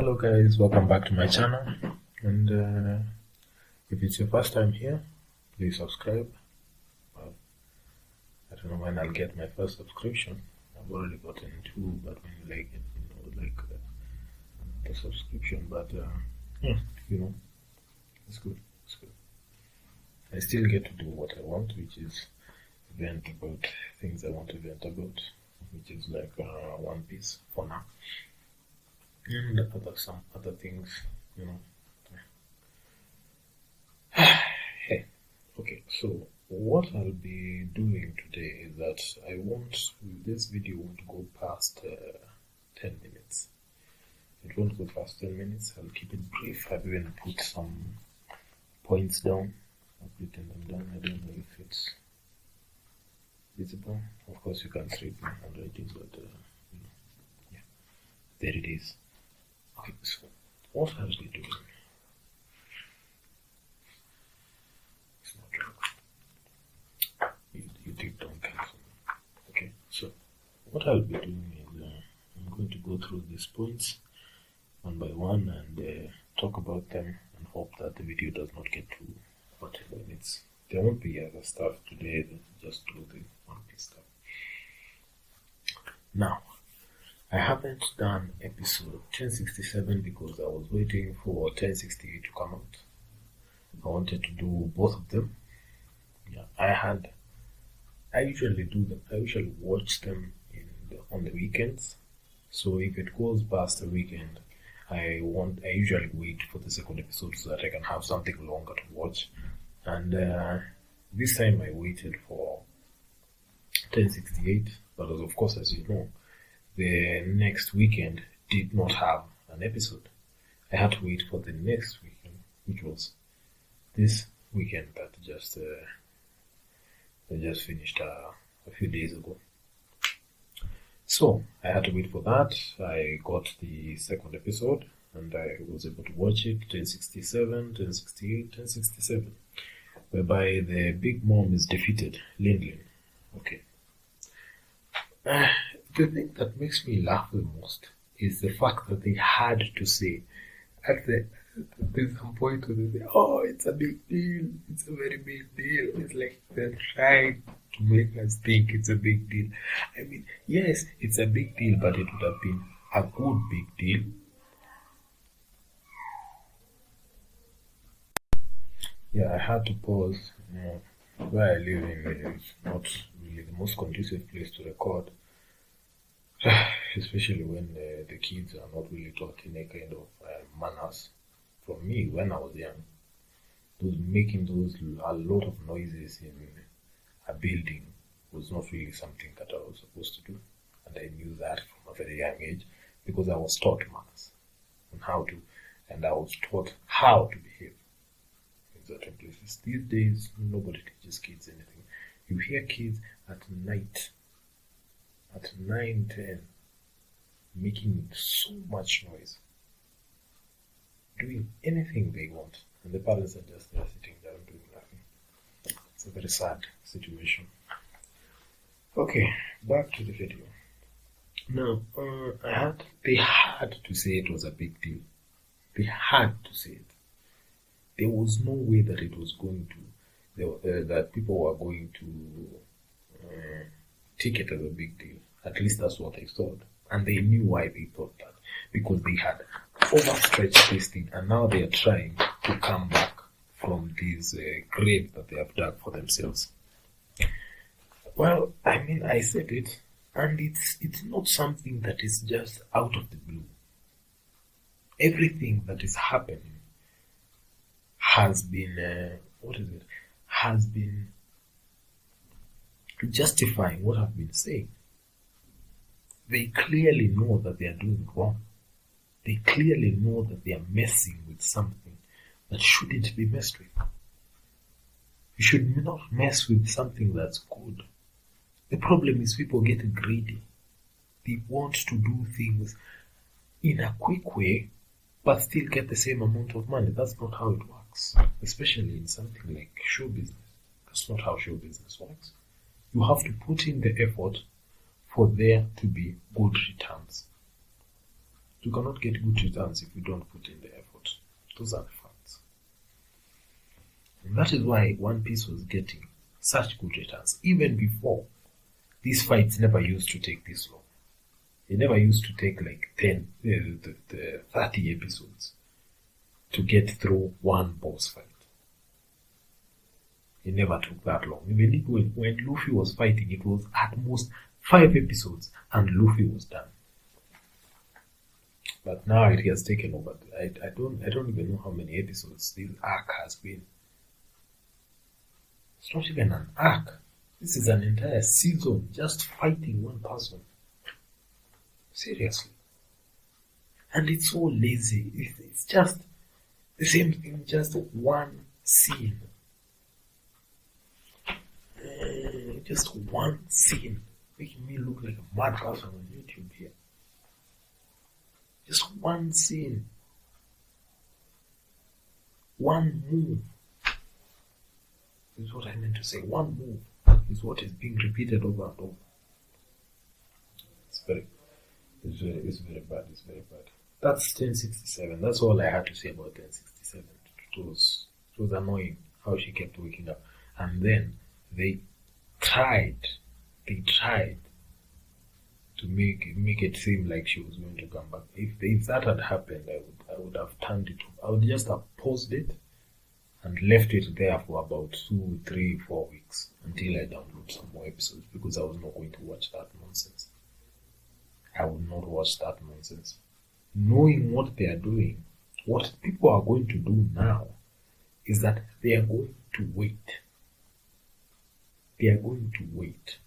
Hello guys, welcome back to my channel, and if it's your first time here, please subscribe. Well, I don't know when I'll get my first subscription. I've already gotten 2, but when you like it, the subscription, but yeah, it's good, it's good. I still get to do what I want, which is vent about things I want to vent about, which is like One Piece for now. And some other things, Hey, okay, so what I'll be doing today is that this video won't go past 10 minutes. It won't go past 10 minutes. I'll keep it brief. I've even put some points down. I've written them down. I don't know if it's visible. Of course, you can't read my handwriting, but yeah, there it is. Okay, so what I'll be doing, it's not wrong. You take don't cancel. Okay, so what I'll be doing is I'm going to go through these points one by one and talk about them, and hope that the video does not get to 40 minutes. There won't be other stuff today, just do the One Piece stuff. Now, I haven't done episode 1067 because I was waiting for 1068 to come out. I wanted to do both of them. Yeah, I usually do them. I usually watch them on the weekends. So if it goes past the weekend, I usually wait for the second episode so that I can have something longer to watch. And this time I waited for 1068, but of course, as you know, the next weekend did not have an episode. I had to wait for the next weekend, which was this weekend that just finished a few days ago. So I had to wait for that. I got the second episode and I was able to watch it, 1067, 1068, 1067, whereby the Big Mom is defeated, Lin. Okay. The thing that makes me laugh the most is the fact that they had to say there's some point where they say, oh, it's a big deal, it's a very big deal. It's like they're trying to make us think it's a big deal. I mean, yes, it's a big deal, but it would have been a good big deal. Yeah, I had to pause. Where I live in is not really the most conducive place to record. Especially when the kids are not really taught any kind of manners. For me, when I was young, making a lot of noises in a building was not really something that I was supposed to do, and I knew that from a very young age because I was taught manners and I was taught how to behave in certain places. These days, nobody teaches kids anything. You hear kids at night, at 9, 10, making so much noise, doing anything they want, and the parents are just there sitting down doing nothing. It's a very sad situation. Okay, back to the video. Now, they had to say it was a big deal. They had to say it. There was no way that it was going to, that people were going to take it as a big deal. At least that's what they thought. And they knew why they thought that. Because they had overstretched this thing, and now they are trying to come back from this grave that they have dug for themselves. Well, I mean, I said it, and it's not something that is just out of the blue. Everything that is happening has been, has been justifying what I've been saying. They clearly know that they are doing wrong. They clearly know that they are messing with something that shouldn't be messed with. You should not mess with something that's good. The problem is people get greedy. They want to do things in a quick way, but still get the same amount of money. That's not how it works, especially in something like show business. That's not how show business works. You have to put in the effort for there to be good returns. You cannot get good returns if you don't put in the effort. Those are the facts. And that is why One Piece was getting such good returns. Even before, these fights never used to take this long. It never used to take like 30 episodes to get through one boss fight. It never took that long. Even when Luffy was fighting, it was at most 5 episodes and Luffy was done. But now it has taken over. I don't even know how many episodes this arc has been. It's not even an arc. This is an entire season just fighting one person. Seriously. And it's so lazy. It's just the same thing, just one scene. Just one scene making me look like a mad person on YouTube here. Just one scene. One move. Is what I meant to say. One move is what is being repeated over and over. It's very bad. It's very bad. That's 1067. That's all I had to say about 1067. It was annoying how she kept waking up. And then they tried to make it seem like she was going to come back. If that had happened, I would have turned it off. I would just have paused it and left it there for about 2, 3, 4 weeks until I download some more episodes, because I was not going to watch that nonsense. I would not watch that nonsense. Knowing what they are doing, what people are going to do now is that they are going to wait. They are going to wait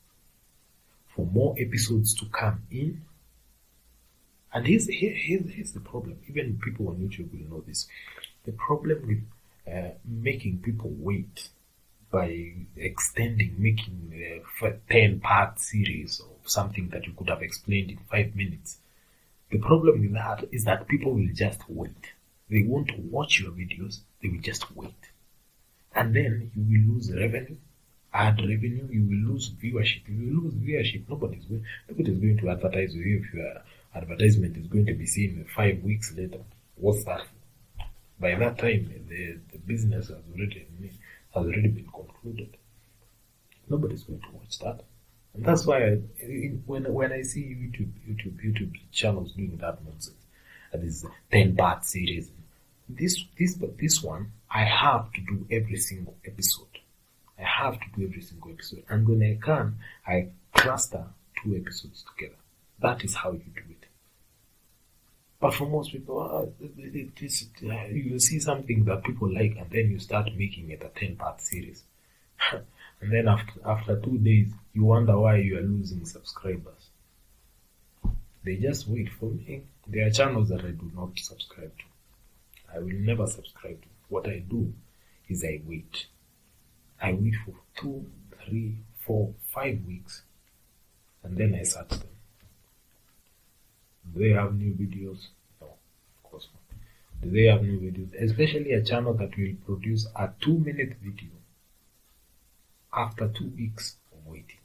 for more episodes to come in. And here's the problem. Even people on YouTube will know this. The problem with making people wait by making a 10-part series of something that you could have explained in 5 minutes. The problem with that is that people will just wait. They won't watch your videos, they will just wait. And then you will lose revenue, ad revenue, you will lose viewership. If you lose viewership, nobody's going to advertise with you if your advertisement is going to be seen 5 weeks later. What's that? By that time, the business has already been concluded. Nobody's going to watch that. And that's why when I see YouTube channels doing that nonsense, this 10-part series, this one, I have to do every single episode. And when I can, I cluster 2 episodes together. That is how you do it. But for most people, you see something that people like, and then you start making it a 10-part series. And then after 2 days, you wonder why you are losing subscribers. They just wait for me. There are channels that I do not subscribe to. I will never subscribe to. What I do is I wait. I wait for 2, 3, 4, 5 weeks, and then I search them. Do they have new videos? No, of course not. Do they have new videos? Especially a channel that will produce a 2-minute video after 2 weeks of waiting.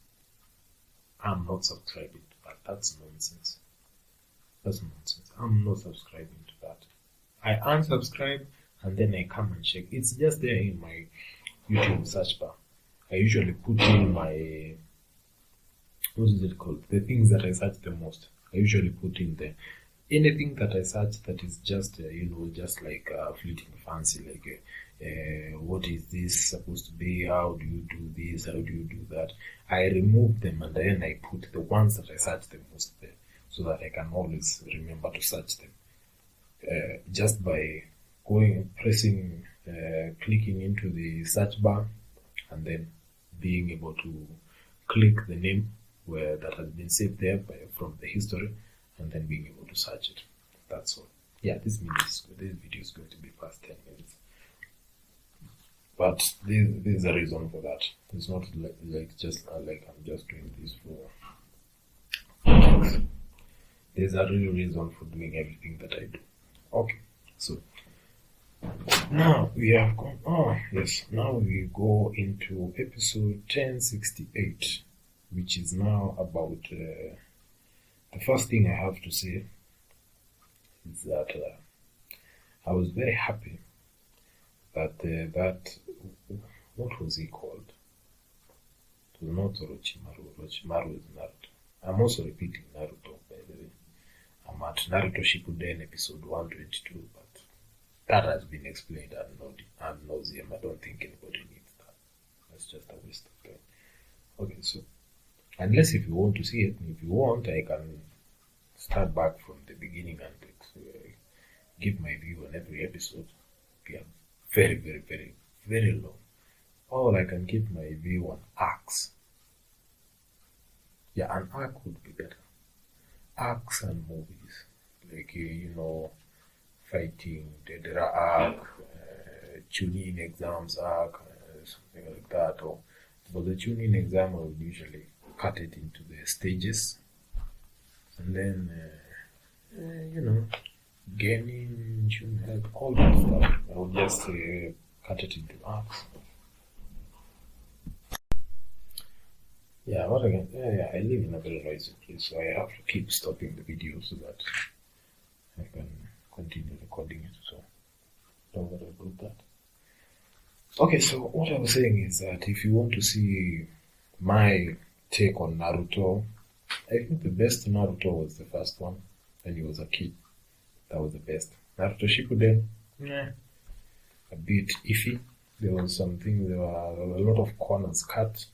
I'm not subscribing to that. That's nonsense. I'm not subscribing to that. I unsubscribe and then I come and check. It's just there in my YouTube search bar. I usually put in my, what is it called? The things that I search the most. I usually put in there. Anything that I search that is just, just like fleeting fancy, like what is this supposed to be? How do you do this? How do you do that? I remove them and then I put the ones that I search the most there, so that I can always remember to search them. Just by clicking into the search bar and then being able to click the name that has been saved there from the history, and then being able to search it. That's all. Yeah, this video is going to be past 10 minutes. But there's a reason for that. It's not like I'm just doing this for clicks. There's a real reason for doing everything that I do. Okay, so now we have gone. Now we go into episode 1068, which is now about the first thing I have to say is that I was very happy that what was he called? It was not Orochimaru. Orochimaru is Naruto. I'm also repeating Naruto, by the way. I'm at Naruto Shippuden episode 122, but that has been explained ad nauseum. I don't think anybody needs that. That's just a waste of time. Okay, so unless if you want to see it, if you want, I can start back from the beginning and give my view on every episode. Yeah, very, very, very, very long. Or I can give my view on arcs. Yeah, an arc would be better. Arcs and movies, like fighting, Dedera arc, tuning exams arc, something like that. Or for the tuning exam, I would usually cut it into the stages, and then gaining, tune health, all that stuff. I would just cut it into arcs. Yeah, what again? Yeah, I live in a very noisy place, so I have to keep stopping the video so that I can continue recording it. So don't worry about that. Okay, so what I was saying is that if you want to see my take on Naruto, I think the best Naruto was the first one when he was a kid. That was the best. Naruto Shippuden, a bit iffy. There were a lot of corners cut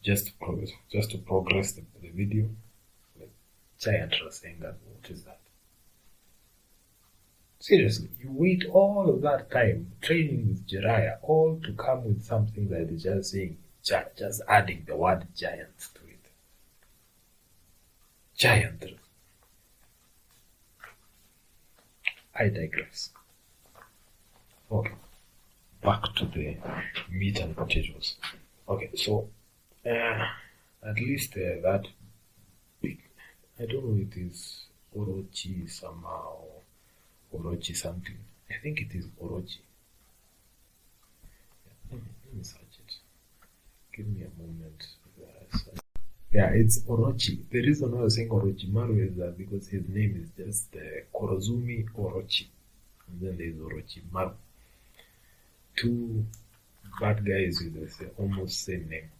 just to progress the video. Like giant Rasengan, what is that? Seriously, you wait all of that time training with Jiraiya, all to come with something that is just saying, just adding the word giant to it. Giant. I digress. Okay, back to the meat and potatoes. Okay, so at least that big, I don't know, it is Orochi somehow, Orochi something. I think it is Orochi. Yeah, let me search it. Give me a moment. Yeah, it's Orochi. The reason why I was saying Orochimaru is that because his name is just Korozumi Orochi. And then there's Orochimaru. Two bad guys with the almost same name.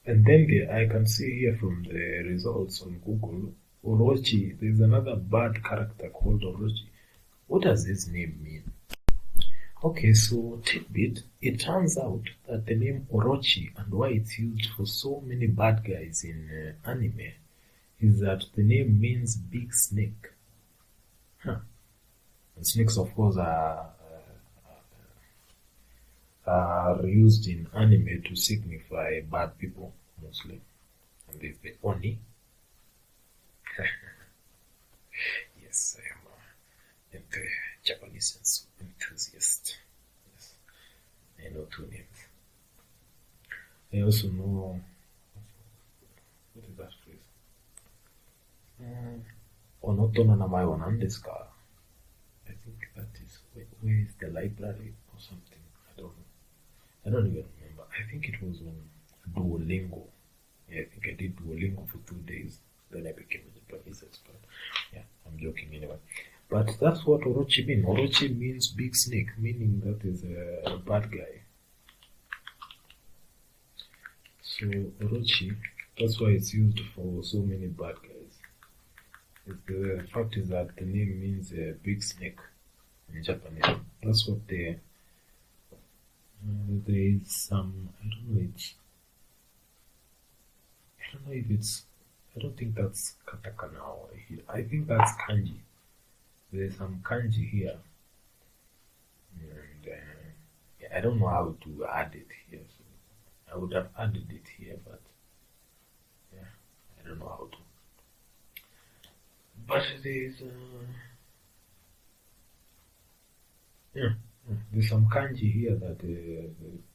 And then I can see here from the results on Google, Orochi, there's another bad character called Orochi. What does his name mean? Okay, so tidbit, it turns out that the name Orochi and why it's used for so many bad guys in anime is that the name means big snake. And snakes, of course, are used in anime to signify bad people, mostly. And there's the Oni. Yes, I am a Japanese enthusiast. Yes, I know two names. I also know, what is that phrase? Onoto no namae wa nan desu ka? I think that is, where is the library or something? I don't even remember. I think it was on Duolingo. Yeah, I think I did Duolingo for 2 days. Then I became a Japanese expert. Yeah, I'm joking anyway. But that's what Orochi means. Orochi means big snake, meaning that is a bad guy. So Orochi, that's why it's used for so many bad guys. The fact is that the name means big snake in Japanese. That's what there is some, I don't think that's katakana. I think that's kanji. There's some kanji here. And yeah, I don't know how to add it here. So I would have added it here, but yeah, I don't know how to. But there's some kanji here that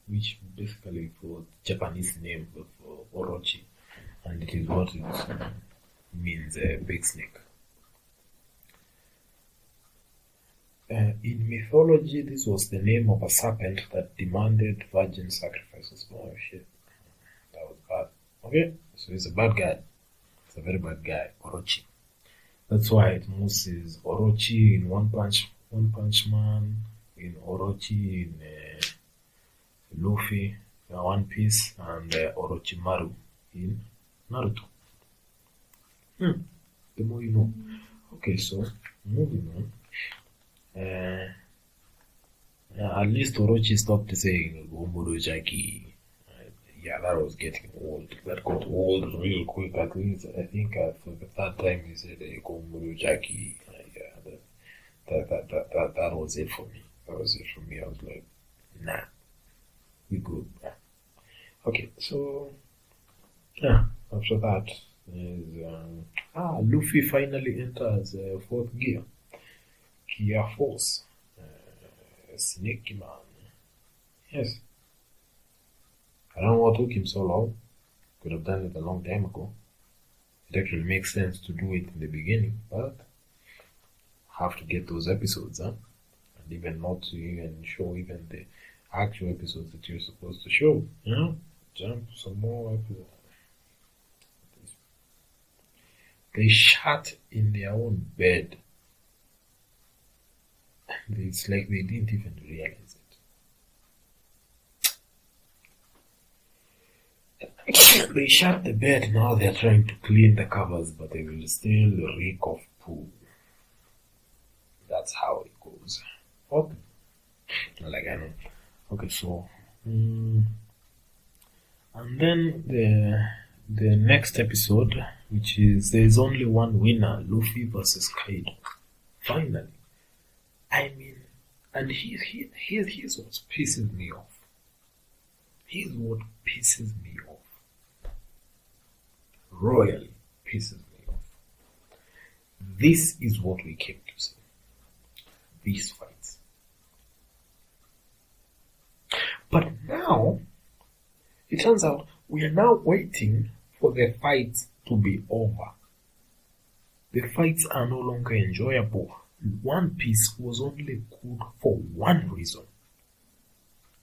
which basically for Japanese name for Orochi, and it is what it means, big snake. In mythology, this was the name of a serpent that demanded virgin sacrifices. Oh shit, that was bad. Okay, so he's a bad guy. He's a very bad guy, Orochi. That's why it most is Orochi in One Punch Man, in Orochi in Luffy, One Piece, and Orochimaru in Naruto. The more you know. Okay, so moving on. At least Orochi stopped saying Gomuro Jaki. Yeah, that was getting old. That got old real quick. At least I think for the third time he said Gomuro Jaki. Yeah, that was it for me. That was it for me. I was like, nah, we good. Okay, so yeah, after that is Luffy finally enters fourth gear. Gear Force. Snake Man. Yes. I don't know what took him so long. Could have done it a long time ago. It actually makes sense to do it in the beginning, but have to get those episodes, And even not to even show even the actual episodes that you're supposed to show. Jump some more episodes. They shat in their own bed. It's like they didn't even realize it. They shut the bed, now they're trying to clean the covers, but they will still reek of poo. That's how it goes. Okay. Like I know. Okay, so and then the next episode, which is There's Only One Winner, Luffy versus Kaido. Finally. I mean, and here's what pisses me off. Here's what pisses me off. Royally pisses me off. This is what we came to see. These fights. But now, it turns out we are now waiting for the fights to be over. The fights are no longer enjoyable. One Piece was only good for one reason.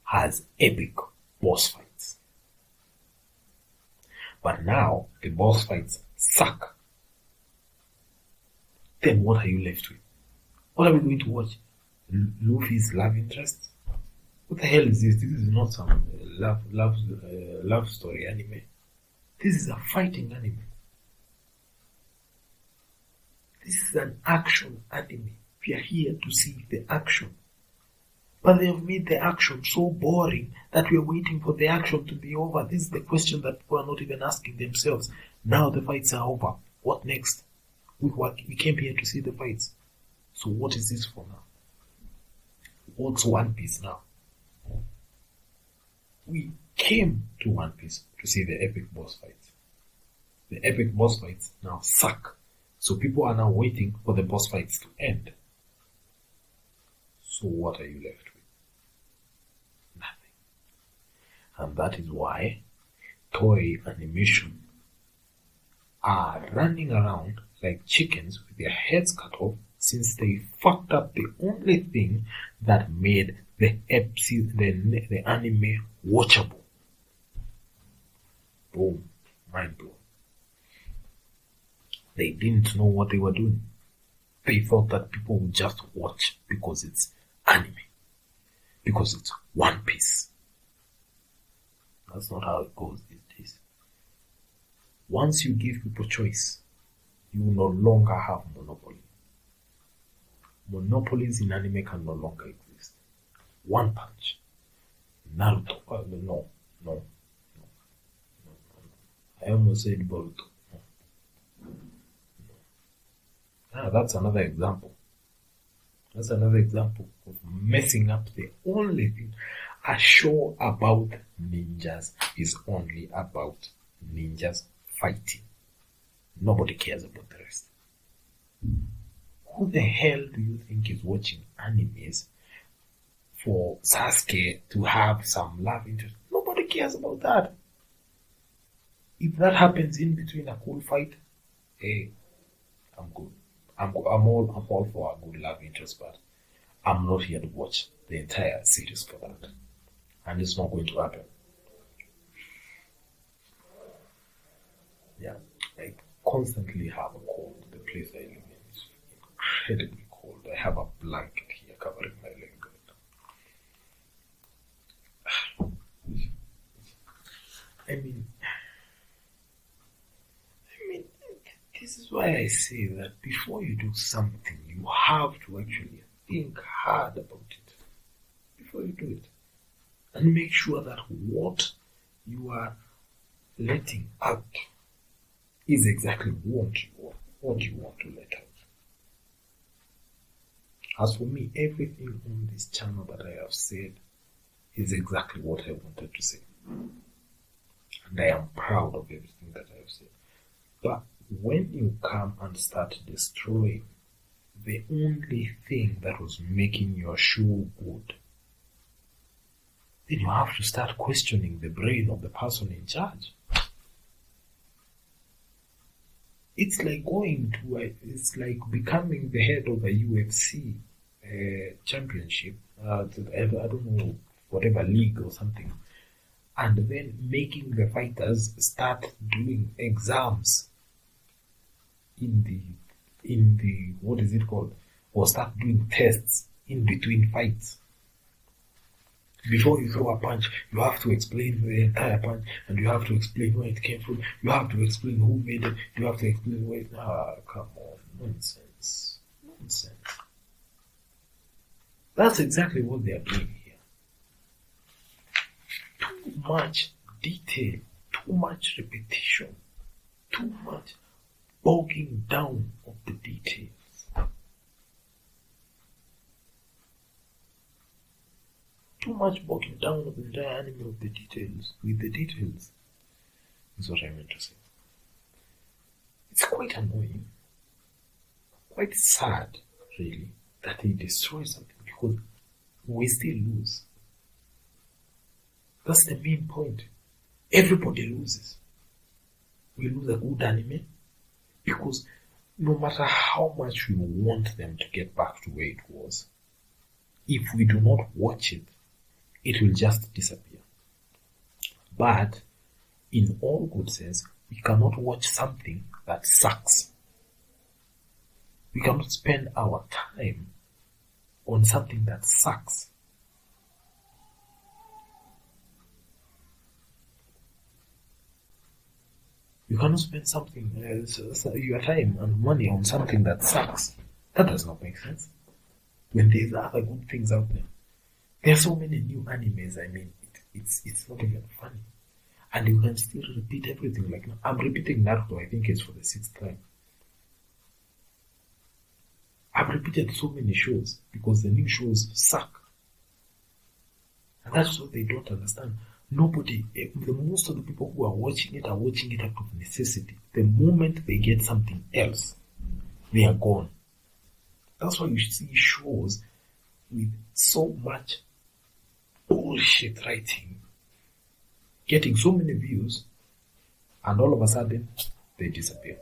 Has epic boss fights. But now the boss fights suck. Then what are you left with? What are we going to watch? Luffy's love interest? What the hell is this? This is not some love story anime. This is a fighting anime. This is an action anime. We are here to see the action. But they have made the action so boring that we are waiting for the action to be over. This is the question that people are not even asking themselves. Now the fights are over. What next? We came here to see the fights. So what is this for now? What's One Piece now? We came to One Piece to see the epic boss fights. The epic boss fights now suck. So people are now waiting for the boss fights to end. So what are you left with? Nothing. And that is why Toei Animation are running around like chickens with their heads cut off since they fucked up the only thing that made the anime watchable. Boom. Mind blown. They didn't know what they were doing. They thought that people would just watch because it's anime. Because it's One Piece. That's not how it goes these days. Once you give people choice, you no longer have monopoly. Monopolies in anime can no longer exist. One Punch. Naruto. No. I almost said Boruto. That's another example. That's another example of messing up the only thing. A show about ninjas is only about ninjas fighting. Nobody cares about the rest. Who the hell do you think is watching animes for Sasuke to have some love interest? Nobody cares about that. If that happens in between a cool fight, hey, I'm good. I'm all for a good love interest, but I'm not here to watch the entire series for that. And it's not going to happen. Yeah, like constantly have a cold. The place I live in is incredibly cold. I have a blanket here covering my leg right now. I mean, this is why I say that before you do something, you have to actually think hard about it before you do it, and make sure that what you are letting out is exactly what you want to let out. As for me, everything on this channel that I have said is exactly what I wanted to say. And I am proud of everything that I have said. But when you come and start destroying the only thing that was making your show good, then you have to start questioning the brain of the person in charge. It's like it's like becoming the head of a UFC championship, I don't know, whatever league or something, and then making the fighters start doing exams in the what is it called, or start doing tests in between fights. Before you throw a punch, you have to explain the entire punch, and you have to explain where it came from, you have to explain who made it, you have to explain where it... come on, nonsense. That's exactly what they are doing here. Too much detail, too much repetition, too much bogging down of the details. Too much bogging down of the entire anime of the details, with the details, is what I meant to say. It's quite annoying, quite sad, really, that they destroy something, because we still lose. That's the main point. Everybody loses. We lose a good anime, because no matter how much we want them to get back to where it was, if we do not watch it, it will just disappear. But in all good sense, we cannot watch something that sucks. We cannot spend our time on something that sucks. You cannot spend your time and money on something that sucks. That does not make sense. When there's other good things out there. There are so many new animes, I mean, it's not even funny. And you can still repeat everything. Like, I'm repeating Naruto, I think it's for the 6th time. I've repeated so many shows because the new shows suck. And that's what they don't understand. Most of the people who are watching it out of necessity. The moment they get something else, they are gone. That's why you see shows with so much bullshit writing getting so many views, and all of a sudden they disappear.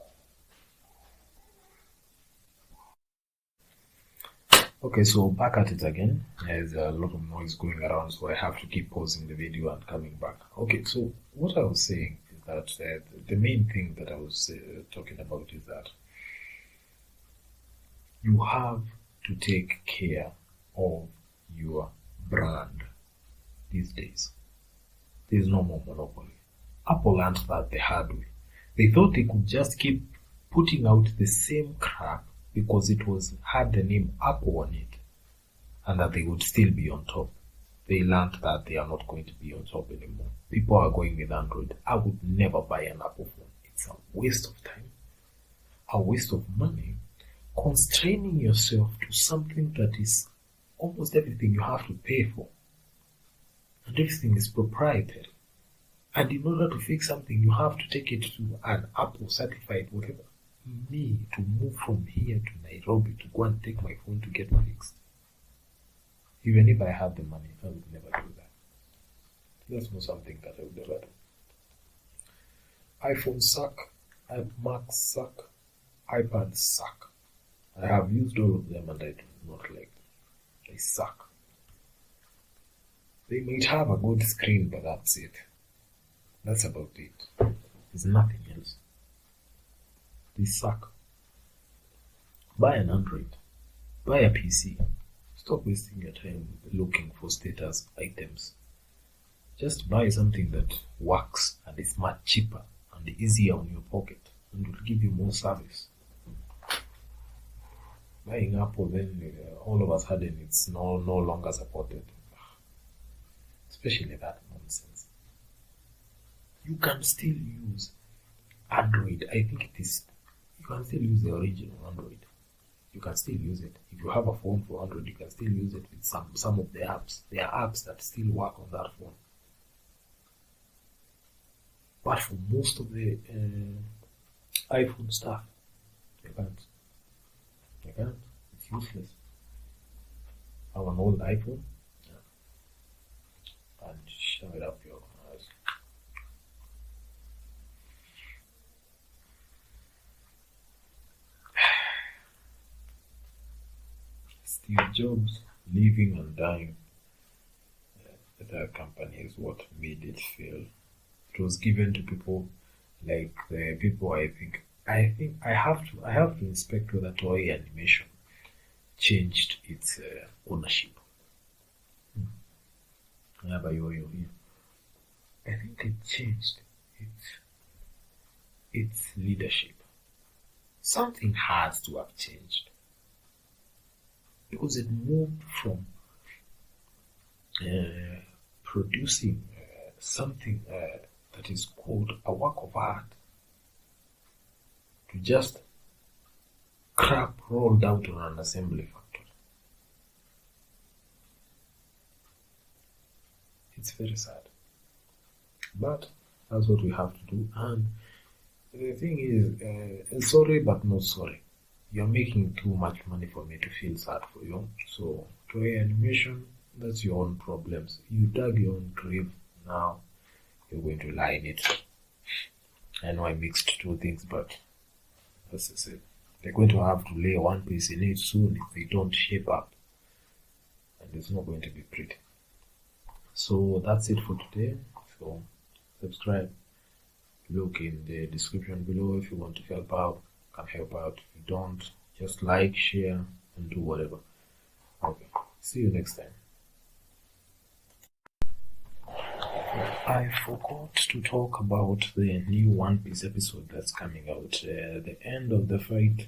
Okay, so back at it again. There's a lot of noise going around, so I have to keep pausing the video and coming back. Okay, so what I was saying is that the main thing that I was talking about is that you have to take care of your brand these days. There's no more monopoly. Apple learned that the hard way. They thought they could just keep putting out the same crap because it had the name Apple on it, and that they would still be on top. They learned that they are not going to be on top anymore. People are going with Android. I would never buy an Apple phone. It's a waste of time, a waste of money, constraining yourself to something that is almost everything you have to pay for. And everything is proprietary. And in order to fix something, you have to take it to an Apple certified whatever. Me, to move from here to Nairobi to go and take my phone to get fixed. Even if I had the money, I would never do that. That's not something that I would ever do. iPhones suck, Macs suck, iPads suck. I have used all of them and I do not like them. They suck. They might have a good screen, but that's it. That's about it. There's nothing else. They suck. Buy an Android. Buy a PC. Stop wasting your time looking for status items. Just buy something that works and is much cheaper and easier on your pocket and will give you more service. Buying Apple, then all of a sudden it's no longer supported. Especially that nonsense. You can still use Android. I think it is. You can still use the original Android. You can still use it. If you have a phone for Android, you can still use it with some of the apps. There are apps that still work on that phone. But for most of the iPhone stuff, you can't. You can't. It's useless. I have an old iPhone, and shove it up your ass. Steve Jobs living and dying at that company is what made it fail. It was given to people like the people I think I have to inspect whether Toei Animation changed its ownership. I think it changed its leadership. Something has to have changed because it moved from producing something that is called a work of art to just crap rolled out on an assembly factory. It's very sad. But that's what we have to do. And the thing is, sorry but not sorry. You're making too much money for me to feel sad for you. So, Toei Animation, that's your own problems. You dug your own grave. Now, you're going to lie in it. I know I mixed two things, but as I said, they're going to have to lay one piece in it soon if they don't shape up. And it's not going to be pretty. So that's it for today. So subscribe. Look in the description below if you want to help out. Can help out. If you don't, just like, share, and do whatever. Okay. See you next time. I forgot to talk about the new One Piece episode that's coming out. The end of the fight.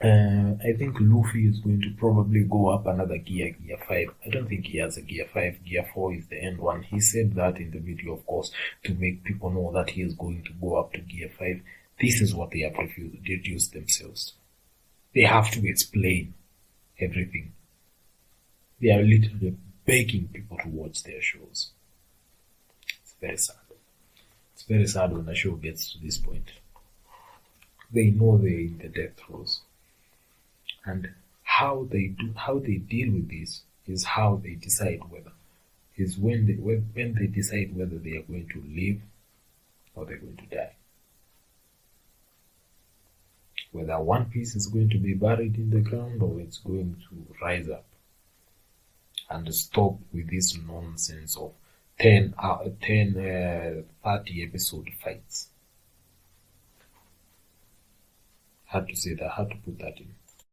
I think Luffy is going to probably go up another gear 5. I don't think he has a gear 5. Gear 4 is the end one. He said that in the video, of course, to make people know that he is going to go up to gear 5. This is what they have reduced themselves. They have to explain everything. They are literally begging people to watch their shows. It's very sad. It's very sad when a show gets to this point. They know they're in the death throes. And how they deal with this is how they decide when they decide whether they are going to live or they're going to die. Whether One Piece is going to be buried in the ground or it's going to rise up and stop with this nonsense of 30 episode fights. Had to say that, had to put that in.